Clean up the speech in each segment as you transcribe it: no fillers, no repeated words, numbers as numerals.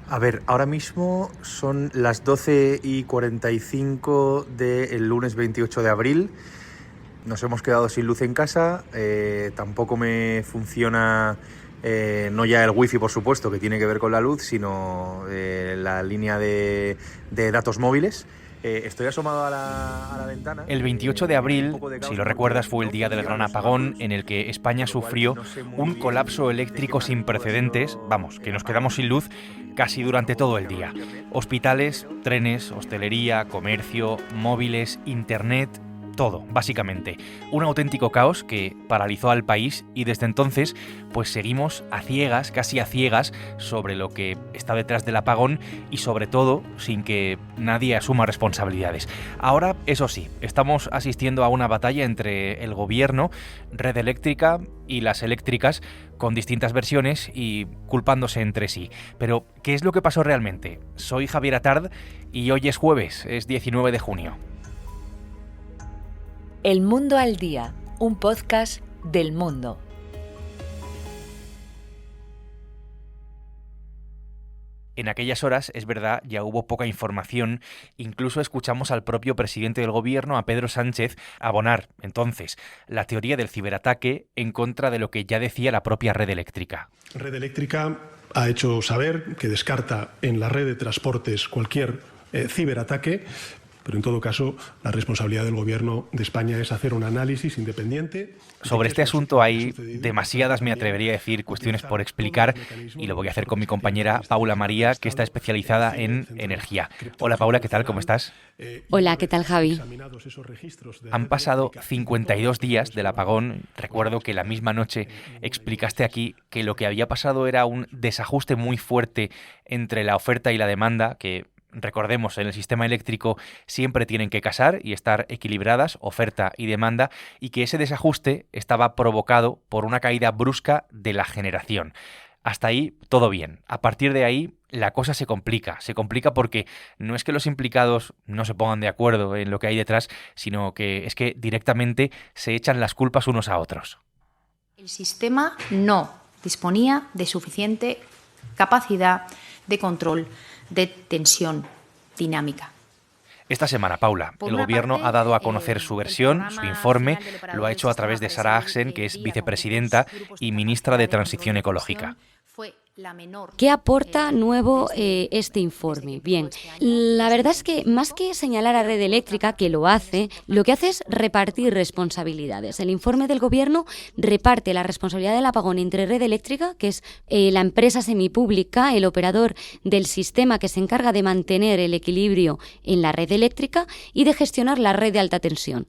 A ver, ahora mismo son las 12:45 del lunes 28 de abril. Nos hemos quedado sin luz en casa, tampoco me funciona, no ya el wifi por supuesto, que tiene que ver con la luz, sino la línea de datos móviles. Estoy asomado a la ventana. El 28 de abril, si lo recuerdas, fue el día del gran apagón en el que España sufrió un colapso eléctrico sin precedentes, vamos, que nos quedamos sin luz casi durante todo el día. Hospitales, trenes, hostelería, comercio, móviles, internet, todo, básicamente. Un auténtico caos que paralizó al país y desde entonces pues seguimos a ciegas, casi a ciegas, sobre lo que está detrás del apagón y sobre todo sin que nadie asuma responsabilidades. Ahora, eso sí, estamos asistiendo a una batalla entre el gobierno, Red Eléctrica y las eléctricas con distintas versiones y culpándose entre sí. Pero, ¿qué es lo que pasó realmente? Soy Javier Atard y hoy es jueves, es 19 de junio. El Mundo al Día, un podcast del Mundo. En aquellas horas, es verdad, ya hubo poca información, incluso escuchamos al propio presidente del gobierno, a Pedro Sánchez, abonar, entonces, la teoría del ciberataque en contra de lo que ya decía la propia Red Eléctrica. Red Eléctrica ha hecho saber que descarta en la red de transportes cualquier ciberataque, pero en todo caso, la responsabilidad del Gobierno de España es hacer un análisis independiente. Sobre este asunto hay demasiadas, me atrevería a decir, cuestiones por explicar y lo voy a hacer con mi compañera Paula María, que está especializada en energía. Hola Paula, ¿qué tal? ¿Cómo estás? Hola, ¿qué tal Javi? Han pasado 52 días del apagón. Recuerdo que la misma noche explicaste aquí que lo que había pasado era un desajuste muy fuerte entre la oferta y la demanda, que recordemos, en el sistema eléctrico siempre tienen que casar y estar equilibradas, oferta y demanda, y que ese desajuste estaba provocado por una caída brusca de la generación. Hasta ahí todo bien. A partir de ahí la cosa se complica porque no es que los implicados no se pongan de acuerdo en lo que hay detrás, sino que es que directamente se echan las culpas unos a otros. El sistema no disponía de suficiente capacidad de control de tensión dinámica. Esta semana, Paula, el Gobierno ha dado a conocer su versión, su informe, lo ha hecho a través de Sara Axen, que es vicepresidenta y ministra de Transición Ecológica. ¿Qué aporta nuevo este informe? Bien, la verdad es que más que señalar a Red Eléctrica, que lo que hace es repartir responsabilidades. El informe del Gobierno reparte la responsabilidad del apagón entre Red Eléctrica, que es la empresa semipública, el operador del sistema que se encarga de mantener el equilibrio en la red eléctrica y de gestionar la red de alta tensión.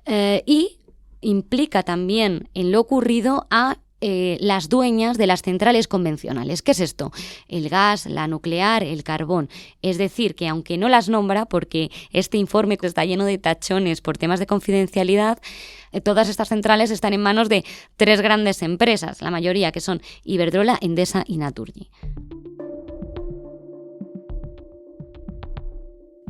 Y implica también en lo ocurrido a las dueñas de las centrales convencionales. ¿Qué es esto? El gas, la nuclear, el carbón. Es decir, que aunque no las nombra, porque este informe está lleno de tachones por temas de confidencialidad, todas estas centrales están en manos de 3 grandes empresas, la mayoría que son Iberdrola, Endesa y Naturgy.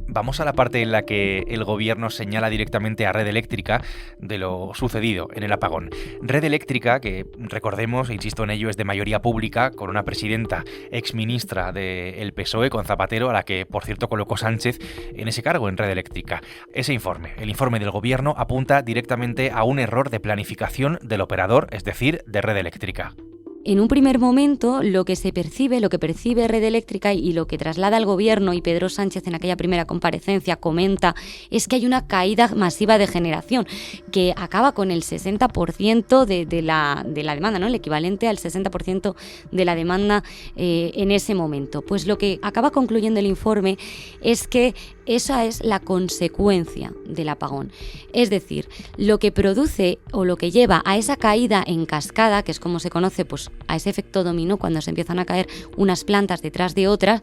Vamos a la parte en la que el Gobierno señala directamente a Red Eléctrica de lo sucedido en el apagón. Red Eléctrica, que recordemos, insisto en ello, es de mayoría pública, con una presidenta exministra del PSOE, con Zapatero, a la que, por cierto, colocó Sánchez en ese cargo en Red Eléctrica. Ese informe, el informe del Gobierno, apunta directamente a un error de planificación del operador, es decir, de Red Eléctrica. En un primer momento, lo que percibe Red Eléctrica y lo que traslada al Gobierno, y Pedro Sánchez en aquella primera comparecencia comenta, es que hay una caída masiva de generación que acaba con el 60% de la demanda, ¿no? El equivalente al 60% de la demanda en ese momento. Pues lo que acaba concluyendo el informe es que esa es la consecuencia del apagón. Es decir, lo que produce o lo que lleva a esa caída en cascada, que es como se conoce, pues a ese efecto dominó cuando se empiezan a caer unas plantas detrás de otras,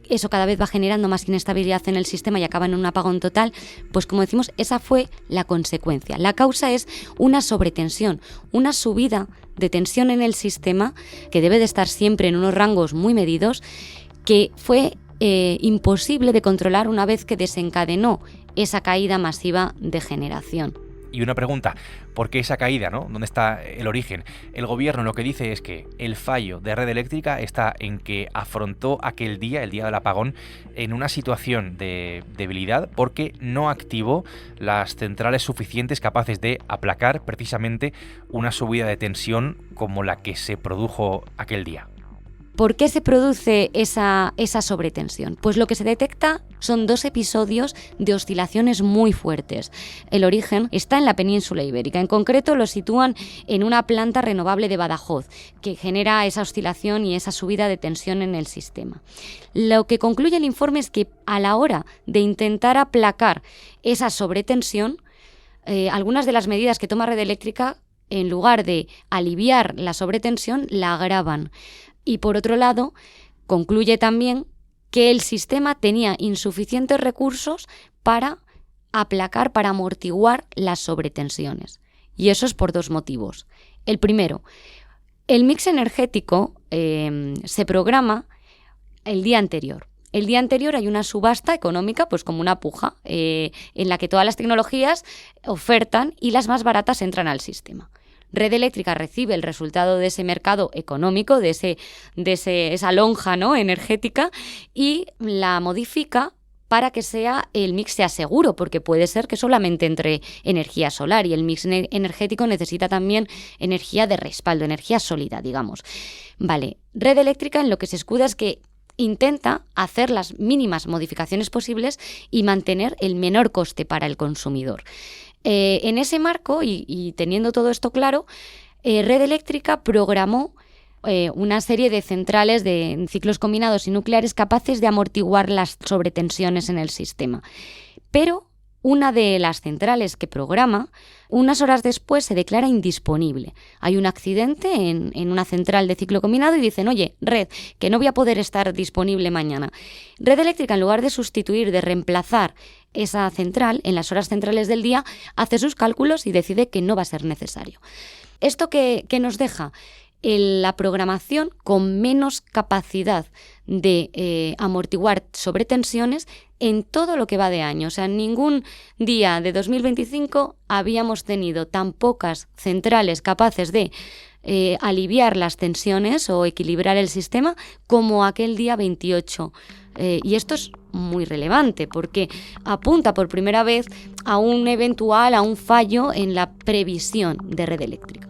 eso cada vez va generando más inestabilidad en el sistema y acaba en un apagón total, pues como decimos, esa fue la consecuencia. La causa es una sobretensión, una subida de tensión en el sistema que debe de estar siempre en unos rangos muy medidos, que fue imposible de controlar una vez que desencadenó esa caída masiva de generación. Y una pregunta, ¿por qué esa caída, no? ¿Dónde está el origen? El gobierno lo que dice es que el fallo de Red Eléctrica está en que afrontó aquel día, el día del apagón, en una situación de debilidad porque no activó las centrales suficientes capaces de aplacar precisamente una subida de tensión como la que se produjo aquel día. ¿Por qué se produce esa sobretensión? Pues lo que se detecta son 2 episodios de oscilaciones muy fuertes. El origen está en la península ibérica. En concreto lo sitúan en una planta renovable de Badajoz, que genera esa oscilación y esa subida de tensión en el sistema. Lo que concluye el informe es que a la hora de intentar aplacar esa sobretensión, algunas de las medidas que toma Red Eléctrica, en lugar de aliviar la sobretensión, la agravan. Y por otro lado, concluye también que el sistema tenía insuficientes recursos para aplacar, para amortiguar las sobretensiones. Y eso es por 2 motivos. El primero, el mix energético se programa el día anterior. El día anterior hay una subasta económica, pues como una puja, en la que todas las tecnologías ofertan y las más baratas entran al sistema. Red Eléctrica recibe el resultado de ese mercado económico, de esa lonja, ¿no?, energética, y la modifica para que el mix sea seguro, porque puede ser que solamente entre energía solar y el mix energético necesita también energía de respaldo, energía sólida, digamos. Vale, Red Eléctrica en lo que se escuda es que intenta hacer las mínimas modificaciones posibles y mantener el menor coste para el consumidor. En ese marco, y teniendo todo esto claro, Red Eléctrica programó una serie de centrales de ciclos combinados y nucleares capaces de amortiguar las sobretensiones en el sistema. Pero una de las centrales que programa, unas horas después se declara indisponible. Hay un accidente en una central de ciclo combinado y dicen, oye, Red, que no voy a poder estar disponible mañana. Red Eléctrica, en lugar de sustituir, de reemplazar esa central en las horas centrales del día, hace sus cálculos y decide que no va a ser necesario. ¿Esto qué nos deja? La programación con menos capacidad de amortiguar sobretensiones en todo lo que va de año. O sea, en ningún día de 2025 habíamos tenido tan pocas centrales capaces de aliviar las tensiones o equilibrar el sistema como aquel día 28. Y esto es muy relevante porque apunta por primera vez a un fallo en la previsión de Red Eléctrica.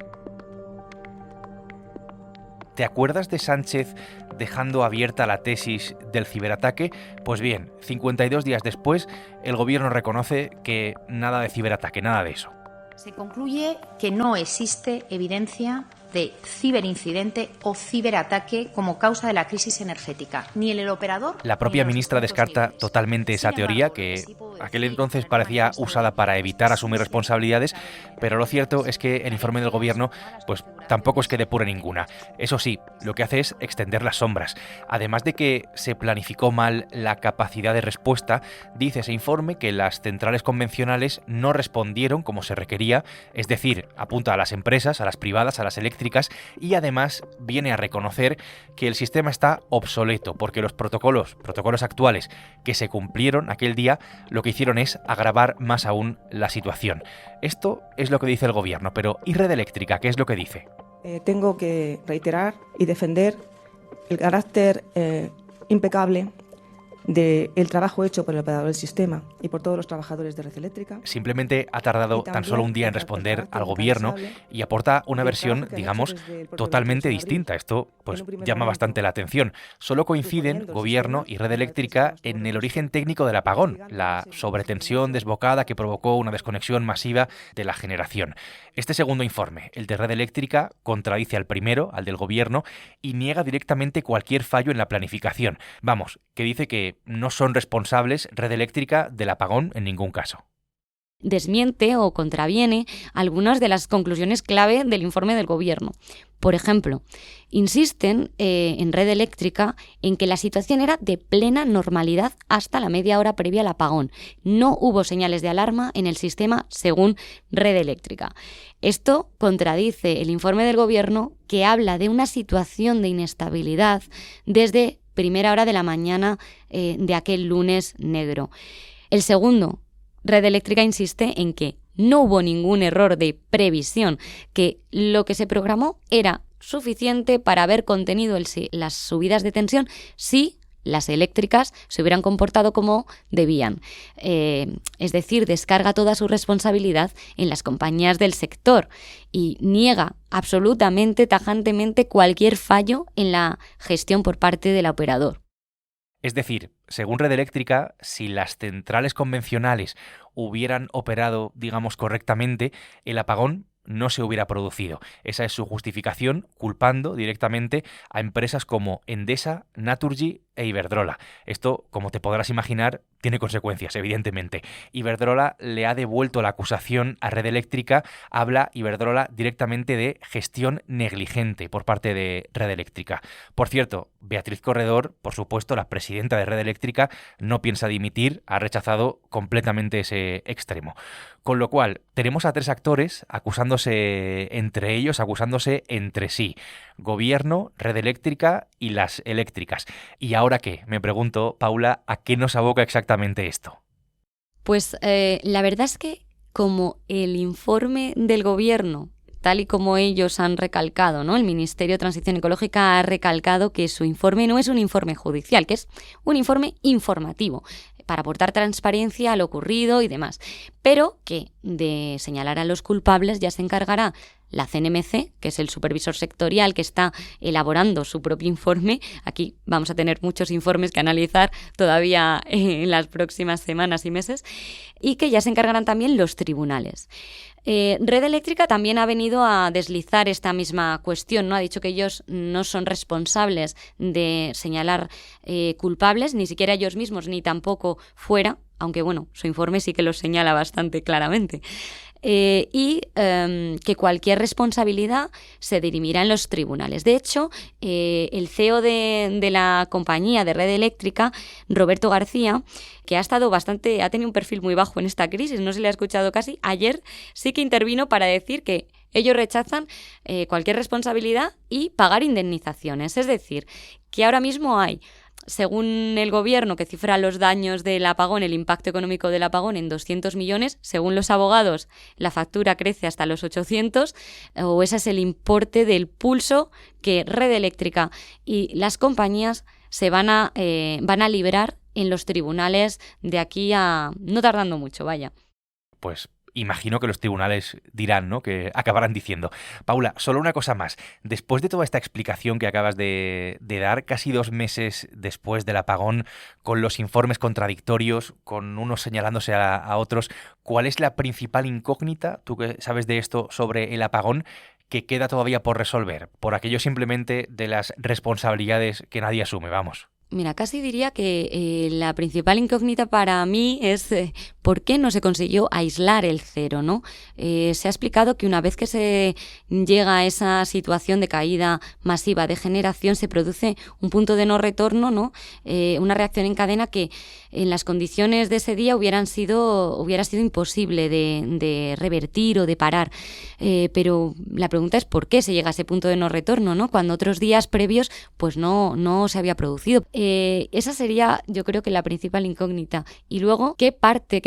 ¿Te acuerdas de Sánchez dejando abierta la tesis del ciberataque? Pues bien, 52 días después, el gobierno reconoce que nada de ciberataque, nada de eso. Se concluye que no existe evidencia de ciberincidente o ciberataque como causa de la crisis energética. Ni el operador... La propia ministra descarta totalmente esa teoría, que aquel entonces parecía usada para evitar asumir responsabilidades, pero lo cierto es que el informe del gobierno pues tampoco es que depure ninguna. Eso sí, lo que hace es extender las sombras. Además de que se planificó mal la capacidad de respuesta, dice ese informe que las centrales convencionales no respondieron como se requería, es decir, apunta a las empresas, a las privadas, a las eléctricas, y además viene a reconocer que el sistema está obsoleto, porque los protocolos actuales que se cumplieron aquel día, lo que hicieron es agravar más aún la situación. Esto es lo que dice el gobierno, pero ¿y Red Eléctrica qué es lo que dice? Tengo que reiterar y defender el carácter impecable del trabajo hecho por el operador del sistema y por todos los trabajadores de Red Eléctrica. Simplemente ha tardado tan solo un día en responder al gobierno y aporta una versión, digamos, totalmente distinta. Esto pues llama bastante la atención. Solo coinciden gobierno y Red Eléctrica en el origen técnico del apagón, la sobretensión desbocada que provocó una desconexión masiva de la generación. Este segundo informe, el de Red Eléctrica, contradice al primero, al del gobierno, y niega directamente cualquier fallo en la planificación. Vamos, que dice que no son responsables Red Eléctrica del apagón en ningún caso. Desmiente o contraviene algunas de las conclusiones clave del informe del gobierno. Por ejemplo, insisten en Red Eléctrica en que la situación era de plena normalidad hasta la media hora previa al apagón. No hubo señales de alarma en el sistema según Red Eléctrica. Esto contradice el informe del gobierno, que habla de una situación de inestabilidad desde primera hora de la mañana de aquel lunes negro. El segundo, Red Eléctrica insiste en que no hubo ningún error de previsión, que lo que se programó era suficiente para haber contenido las subidas de tensión si las eléctricas se hubieran comportado como debían. Es decir, descarga toda su responsabilidad en las compañías del sector y niega absolutamente, tajantemente, cualquier fallo en la gestión por parte del operador. Es decir, según Red Eléctrica, si las centrales convencionales hubieran operado, digamos, correctamente, el apagón no se hubiera producido. Esa es su justificación, culpando directamente a empresas como Endesa, Naturgy e Iberdrola. Esto, como te podrás imaginar, tiene consecuencias, evidentemente. Iberdrola le ha devuelto la acusación a Red Eléctrica. Habla Iberdrola directamente de gestión negligente por parte de Red Eléctrica. Por cierto, Beatriz Corredor, por supuesto, la presidenta de Red Eléctrica, no piensa dimitir, ha rechazado completamente ese extremo. Con lo cual, tenemos a tres actores acusándose entre ellos, acusándose entre sí. Gobierno, Red Eléctrica y las eléctricas. ¿Y ahora qué? Me pregunto, Paula, ¿a qué nos aboca exactamente esto? Pues la verdad es que como el informe del Gobierno, tal y como ellos han recalcado, ¿no? El Ministerio de Transición Ecológica ha recalcado que su informe no es un informe judicial, que es un informe informativo, para aportar transparencia a lo ocurrido y demás, pero que de señalar a los culpables ya se encargará la CNMC, que es el supervisor sectorial que está elaborando su propio informe. Aquí vamos a tener muchos informes que analizar todavía en las próximas semanas y meses, y que ya se encargarán también los tribunales. Red Eléctrica también ha venido a deslizar esta misma cuestión, ¿no? Ha dicho que ellos no son responsables de señalar culpables, ni siquiera ellos mismos, ni tampoco fuera, aunque bueno, su informe sí que los señala bastante claramente. Que cualquier responsabilidad se dirimirá en los tribunales. De hecho, el CEO de la compañía de Red Eléctrica, Roberto García, que ha tenido un perfil muy bajo en esta crisis, no se le ha escuchado casi, ayer sí que intervino para decir que ellos rechazan cualquier responsabilidad y pagar indemnizaciones. Es decir, que ahora mismo hay, según el Gobierno, que cifra los daños del apagón, el impacto económico del apagón en 200 millones, según los abogados, la factura crece hasta los 800, o ese es el importe del pulso que Red Eléctrica y las compañías se van a librar en los tribunales de aquí a no tardando mucho, vaya. Pues imagino que los tribunales dirán, ¿no?, que acabarán diciendo. Paula, solo una cosa más. Después de toda esta explicación que acabas de dar, casi 2 meses después del apagón, con los informes contradictorios, con unos señalándose a otros, ¿cuál es la principal incógnita, tú que sabes de esto, sobre el apagón, que queda todavía por resolver? Por aquello simplemente de las responsabilidades que nadie asume, vamos. Mira, casi diría que la principal incógnita para mí es por qué no se consiguió aislar el cero, ¿no? Se ha explicado que una vez que se llega a esa situación de caída masiva de generación, se produce un punto de no retorno, ¿no? Una reacción en cadena que en las condiciones de ese día hubiera sido imposible de revertir o de parar. Pero la pregunta es ¿por qué se llega a ese punto de no retorno, ¿no? Cuando otros días previos pues no se había producido. Esa sería, yo creo, que la principal incógnita. Y luego, ¿qué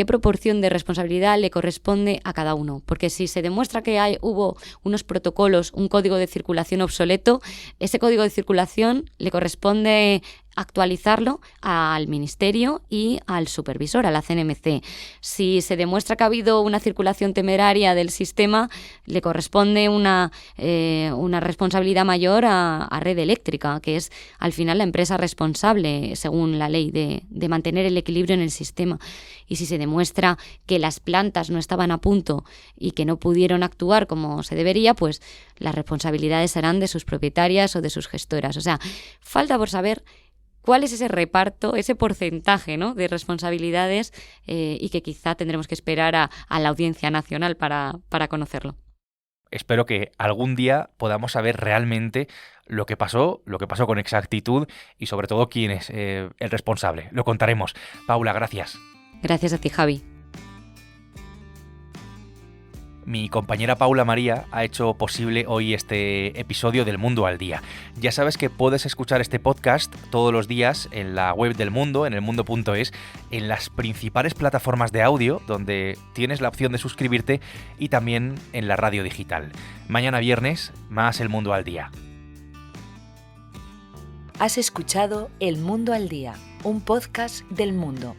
proporción de responsabilidad le corresponde a cada uno? Porque si se demuestra que hubo unos protocolos, un código de circulación obsoleto, ese código de circulación le corresponde actualizarlo al Ministerio y al supervisor, a la CNMC. Si se demuestra que ha habido una circulación temeraria del sistema, le corresponde una responsabilidad mayor a Red Eléctrica, que es al final la empresa responsable, según la ley, de mantener el equilibrio en el sistema. Y si se demuestra que las plantas no estaban a punto y que no pudieron actuar como se debería, pues las responsabilidades serán de sus propietarias o de sus gestoras. O sea, falta por saber cuál es ese reparto, ese porcentaje, ¿no?, de responsabilidades y que quizá tendremos que esperar a la Audiencia Nacional para conocerlo. Espero que algún día podamos saber realmente lo que pasó con exactitud y sobre todo quién es el responsable. Lo contaremos. Paula, gracias. Gracias a ti, Javi. Mi compañera Paula María ha hecho posible hoy este episodio del Mundo al Día. Ya sabes que puedes escuchar este podcast todos los días en la web del Mundo, en elmundo.es, en las principales plataformas de audio, donde tienes la opción de suscribirte, y también en la radio digital. Mañana viernes, más El Mundo al Día. Has escuchado El Mundo al Día, un podcast del Mundo.